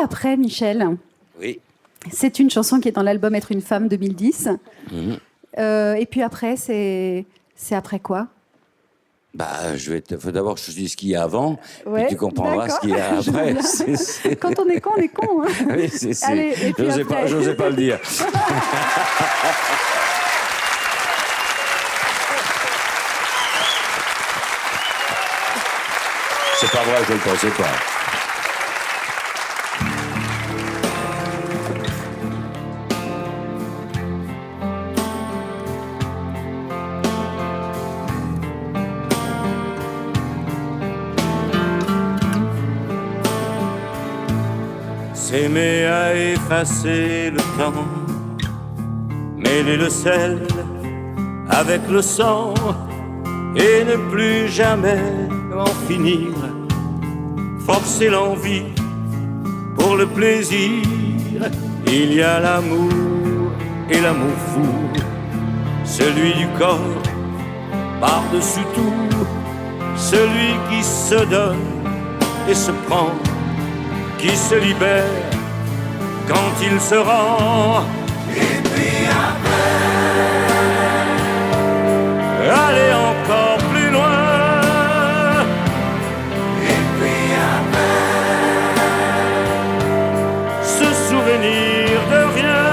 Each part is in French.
après, Michel. Oui. C'est une chanson qui est dans l'album Être une femme 2010. Et puis après, c'est après quoi? Faut d'abord que je te dise ce qu'il y a avant, Ouais, puis tu comprendras ce d'accord. qu'il y a Je veux après. bien. Quand on est con, on est con. Hein. Oui, Allez, et puis après... j'osais pas le dire. C'est pas vrai, je ne le pensais pas. S'aimer à effacer le temps, mêler le sel avec le sang et ne plus jamais en finir, forcer l'envie pour le plaisir. Il y a l'amour et l'amour fou, celui du corps par-dessus tout, celui qui se donne et se prend, qui se libère quand il se rend. Et puis après, aller encore plus loin. Et puis après, se souvenir de rien,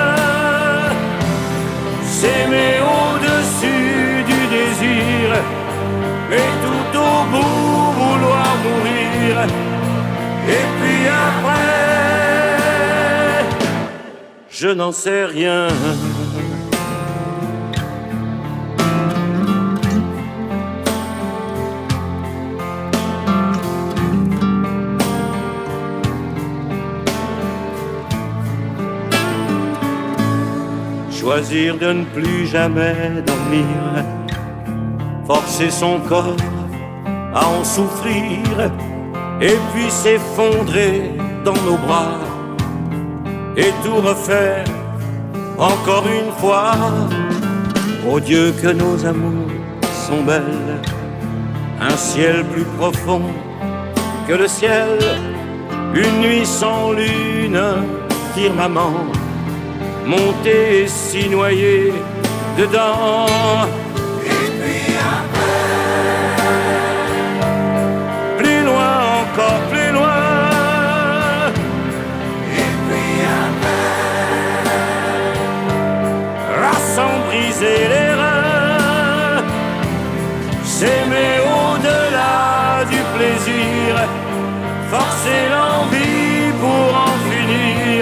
s'aimer au-dessus du désir, et tout au bout vouloir mourir. Et puis après, je n'en sais rien. Choisir de ne plus jamais dormir, forcer son corps à en souffrir, et puis s'effondrer dans nos bras et tout refaire encore une fois. Oh Dieu, que nos amours sont belles, un ciel plus profond que le ciel, une nuit sans lune, firmament, monter et s'y noyer dedans. Et puis après, plus loin, encore plus loin. Et puis après, sans briser les reins, s'aimer au-delà du plaisir, forcer l'envie pour en finir.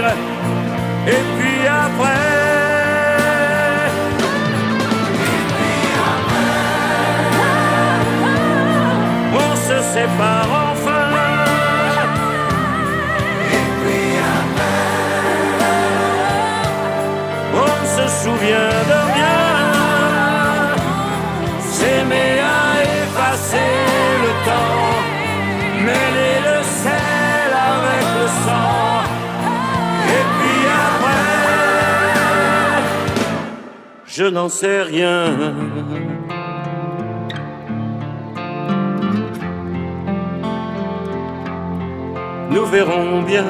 Et puis après, on se sépare enfin. Et puis après, on se souvient de rien. S'aimer à effacer le temps, mêler le sel avec le sang. Et puis après, je n'en sais rien. Nous verrons bien.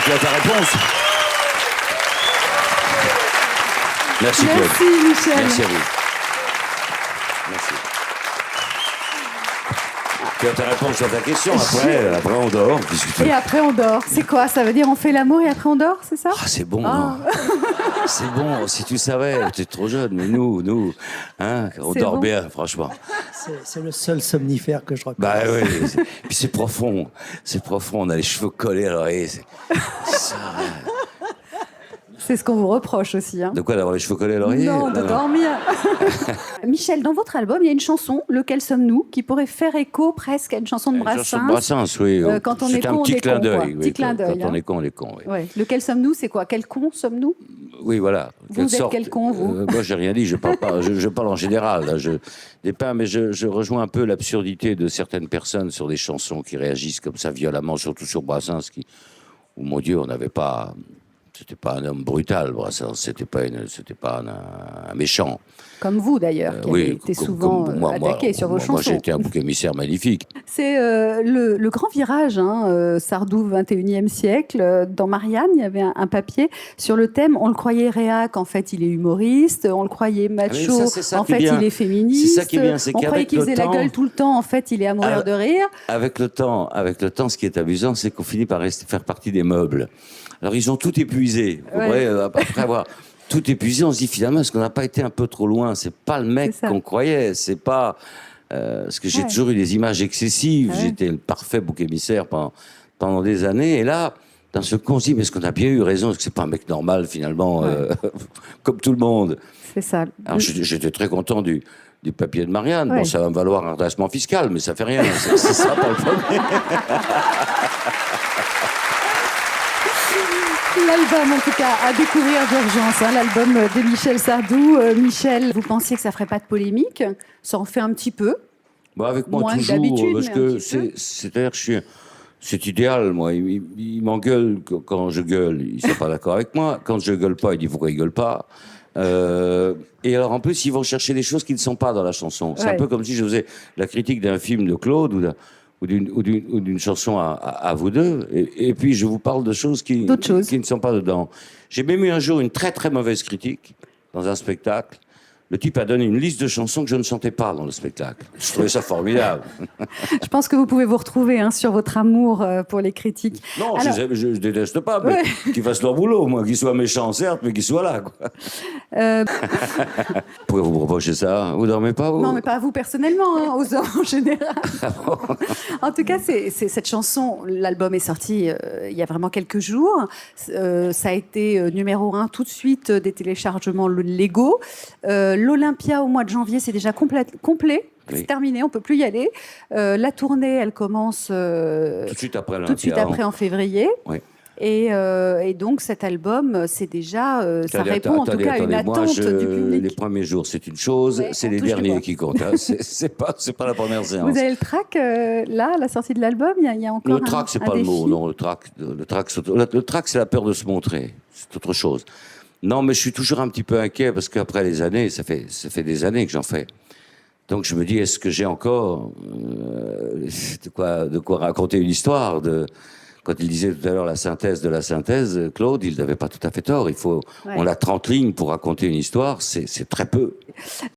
Tu as ta réponse. Merci Claude. Merci Michel. Merci à vous. Merci. Tu as ta réponse à ta question. Après on dort. Et après on dort. C'est quoi? Ça veut dire on fait l'amour et après on dort, c'est ça? Ah, c'est bon, non. C'est bon, si tu savais, tu es trop jeune, mais nous, hein, on dort bon. bien, franchement. C'est le seul somnifère que je reconnais. Bah oui, puis c'est profond, on a les cheveux collés à l'oreille. C'est ce qu'on vous reproche aussi. Hein. De quoi, d'avoir les cheveux collés à l'oreille? Non, de dormir. Michel, dans votre album, il y a une chanson, Lequel sommes-nous, qui pourrait faire écho presque à une chanson de Brassens. Chanson de Brassens, oui. Quand on est c'est con, un petit on est clin con, d'œil. quoi. Oui, Petit clin d'œil. Quand on est con, on est con. Oui. Ouais. Lequel sommes-nous, c'est quoi? Quel con sommes-nous? Oui, voilà. Vous êtes quel con, vous? Moi, j'ai rien dit. Je parle pas. Je parle en général. Là. Je dépeins, mais je rejoins un peu l'absurdité de certaines personnes sur des chansons qui réagissent comme ça violemment, surtout sur Brassens, qui où, mon Dieu, on n'avait pas... C'était pas un homme brutal, Brassens, c'était pas un méchant. Comme vous d'ailleurs, qui avez été souvent attaqué sur vos chansons. Moi, j'ai été un bouc émissaire magnifique. C'est le grand virage, Sardou 21e siècle. Dans Marianne, il y avait un papier sur le thème. On le croyait réac, en fait, il est humoriste. On le croyait macho, ça en fait, il est féministe. C'est ça qui est bien, c'est on croyait qu'il faisait la gueule tout le temps, en fait, il est à mourir de rire. Avec le temps, ce qui est amusant, c'est qu'on finit par faire partie des meubles. Alors, ils ont tout épuisé. Ouais. Après avoir tout épuisé, on se dit finalement, est-ce qu'on n'a pas été un peu trop loin? C'est pas le mec qu'on croyait. C'est pas... parce que j'ai toujours eu des images excessives. J'étais le parfait bouc émissaire pendant des années. Et là, d'un seul coup, on se dit, mais est-ce qu'on a bien eu raison? Est-ce que c'est pas un mec normal, finalement, comme tout le monde? C'est ça. Alors, j'étais très content du papier de Marianne. Bon, ça va me valoir un redressement fiscal, mais ça fait rien. C'est ça, pas le premier. L'album, en tout cas, à découvrir d'urgence, l'album de Michel Sardou. Michel, vous pensiez que ça ferait pas de polémique? Ça en fait un petit peu. Bah, avec moi, moins toujours, d'habitude, parce que c'est-à-dire que c'est idéal, moi. Il m'engueule quand je gueule. Il n'est pas d'accord avec moi. Quand je gueule pas, il dit pourquoi il gueule pas. Et alors, en plus, ils vont chercher des choses qui ne sont pas dans la chanson. C'est un peu comme si je faisais la critique d'un film de Claude ou d'une chanson à vous deux, et puis je vous parle de choses qui ne sont pas dedans. J'ai même eu un jour une très très mauvaise critique dans un spectacle. Le type a donné une liste de chansons que je ne chantais pas dans le spectacle. Je trouvais ça formidable. Je pense que vous pouvez vous retrouver sur votre amour pour les critiques. Non, alors, je déteste pas, mais qu'ils fassent leur boulot, moi, qu'ils soient méchants, certes, mais qu'ils soient là, quoi. Pourquoi vous reprochez ça? Vous dormez pas, vous? Non, mais pas à vous personnellement, aux hommes en général. En tout cas, c'est cette chanson, l'album est sorti il y a vraiment quelques jours. Ça a été numéro 1 tout de suite des téléchargements légaux. L'Olympia au mois de janvier, c'est déjà complet. C'est terminé, on peut plus y aller. La tournée, elle commence tout de suite après en février. Oui. Et donc cet album, c'est déjà, ça répond en tout cas à une attente du public. Les premiers jours, c'est une chose, c'est les derniers qui comptent. Hein. C'est pas la première séance. Vous avez le track là, à la sortie de l'album, il y a encore le track, c'est pas le mot. Non, le track, c'est la peur de se montrer. C'est autre chose. Non, mais je suis toujours un petit peu inquiet parce qu'après les années, ça fait des années que j'en fais. Donc je me dis, est-ce que j'ai encore de quoi raconter une histoire Quand il disait tout à l'heure la synthèse de la synthèse, Claude, il n'avait pas tout à fait tort. On a 30 lignes pour raconter une histoire, c'est très peu.